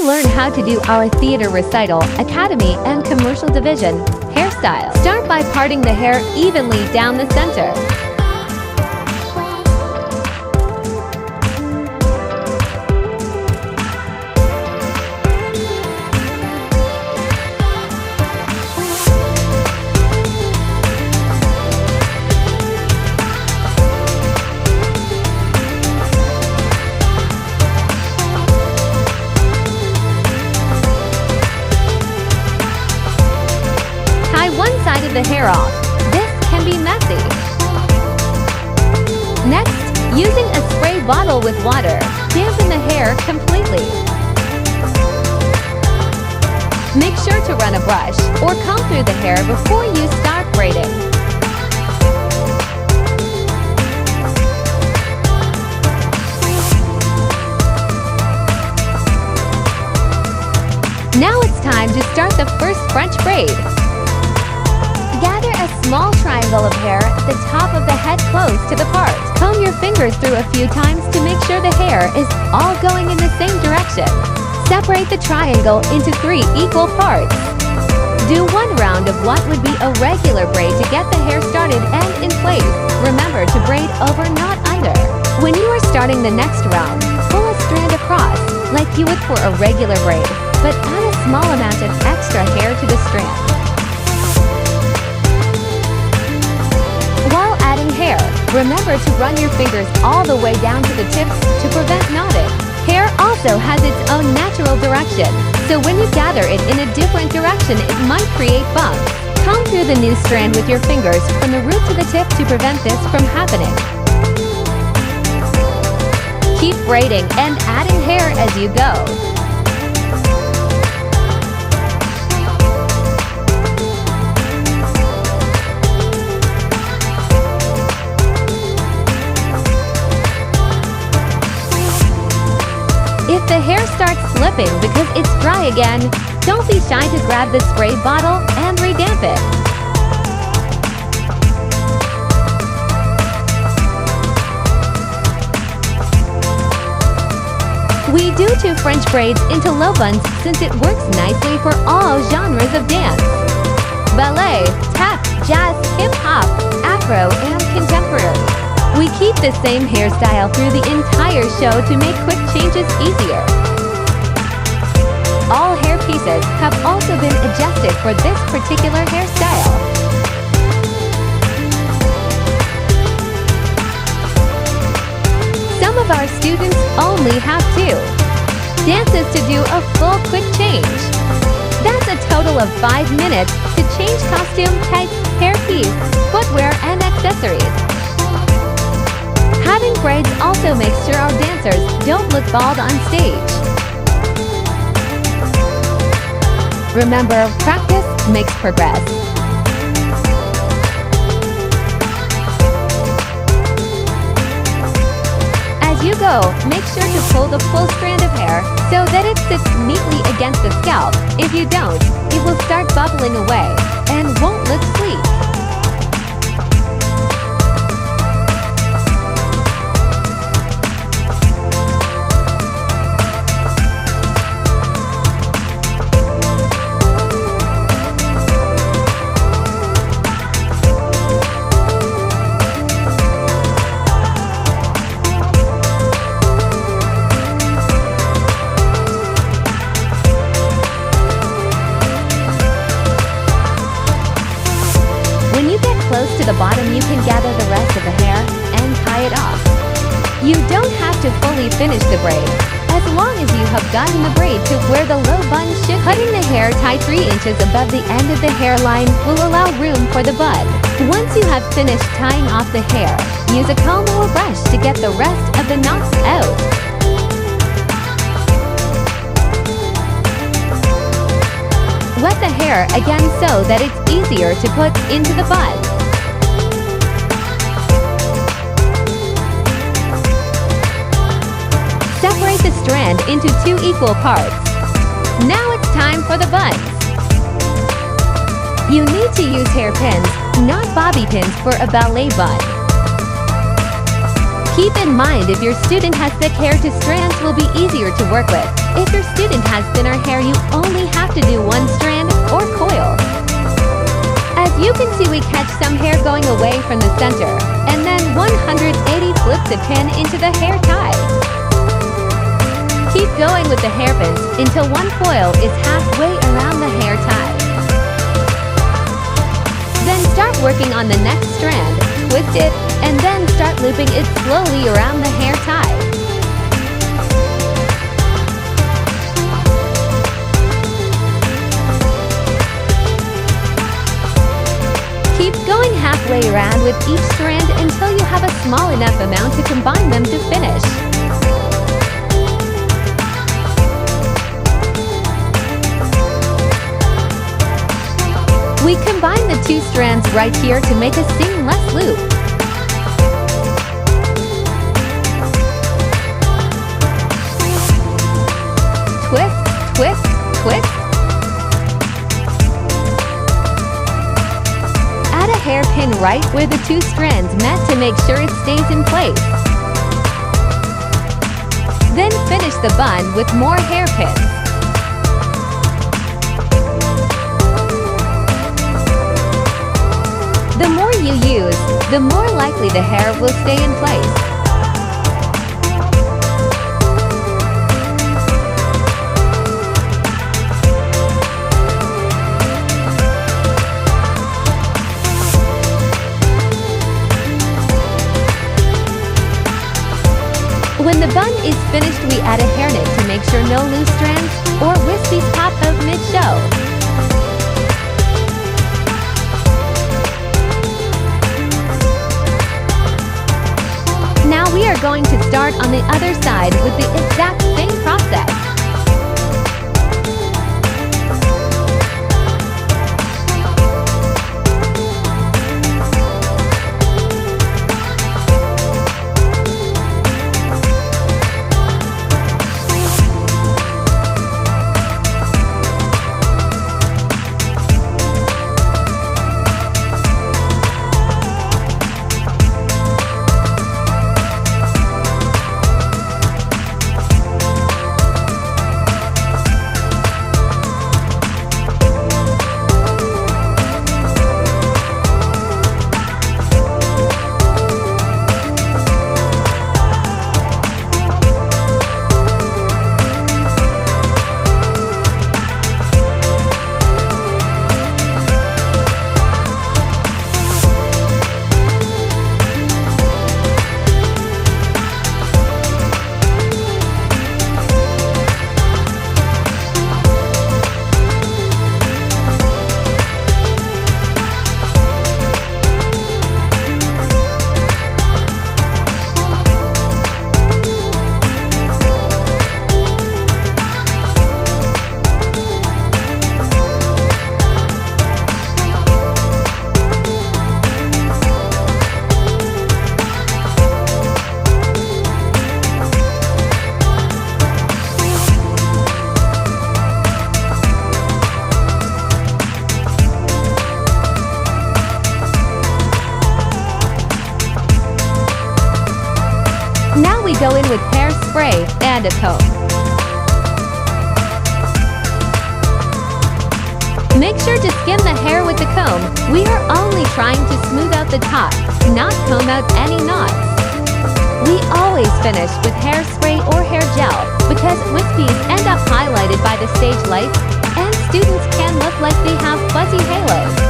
Come learn how to do our theater recital, academy, and commercial division hairstyle. Start by parting the hair evenly down the center. One side of the hair off. This can be messy. Next, using a spray bottle with water, dampen the hair completely. Make sure to run a brush or comb through the hair before you start braiding. Now it's time to start the first French braid. Gather a small triangle of hair at the top of the head close to the part. Comb your fingers through a few times to make sure the hair is all going in the same direction. Separate the triangle into 3 equal parts. Do 1 round of what would be a regular braid to get the hair started and in place. Remember to braid over, not under. When you are starting the next round, pull a strand across, like you would for a regular braid, but add a small amount of extra hair to the strand. While adding hair, remember to run your fingers all the way down to the tips to prevent knotting. Hair also has its own natural direction, so when you gather it in a different direction, it might create bumps. Comb through the new strand with your fingers from the root to the tip to prevent this from happening. Keep braiding and adding hair as you go. If the hair starts slipping because it's dry again, don't be shy to grab the spray bottle and redamp it. We do 2 French braids into low buns since it works nicely for all genres of dance. Ballet, tap, jazz, hip-hop, afro, and contemporary. We keep the same hairstyle through the entire show to make quick changes easier. All hair pieces have also been adjusted for this particular hairstyle. Some of our students only have 2 dances to do a full quick change. That's a total of 5 minutes to change costume, tights, hairpiece, footwear, and accessories. Having braids also makes sure our dancers don't look bald on stage. Remember, practice makes progress. As you go, make sure to pull the full strand of hair so that it sits neatly against the scalp. If you don't, it will start bubbling away and won't look sleek. When you get close to the bottom, you can gather the rest of the hair and tie it off. You don't have to fully finish the braid, as long as you have gotten the braid to where the low bun should. Cutting the hair tie 3 inches above the end of the hairline will allow room for the bud. Once you have finished tying off the hair, use a comb or brush to get the rest of the knots out. Wet the hair again so that it's easier to put into the bun. Separate the strand into 2 equal parts. Now it's time for the buns. You need to use hairpins, not bobby pins, for a ballet bun. Keep in mind, if your student has thick hair, strands will be easier to work with. If your student has thinner hair, you only have to do one strand or coil. As you can see, we catch some hair going away from the center, and then 180 flip the pin into the hair tie. Keep going with the hairpins until one coil is halfway around the hair tie. Then start working on the next strand, twist it, and then start looping it slowly around the hair tie. Keep going halfway around with each strand until you have a small enough amount to combine them to finish. We combine the two strands right here to make a seamless loop. Twist, twist, twist. Add a hairpin right where the two strands met to make sure it stays in place. Then finish the bun with more hairpins. The more you use, the more likely the hair will stay in place. When the bun is finished, we add a hairnet to make sure no loose strands or wispies pop out mid-show. Now we are going to start on the other side with the exact same process. Now we go in with hairspray and a comb. Make sure to skim the hair with the comb. We are only trying to smooth out the top, not comb out any knots. We always finish with hairspray or hair gel because wispies end up highlighted by the stage lights and students can look like they have fuzzy halos.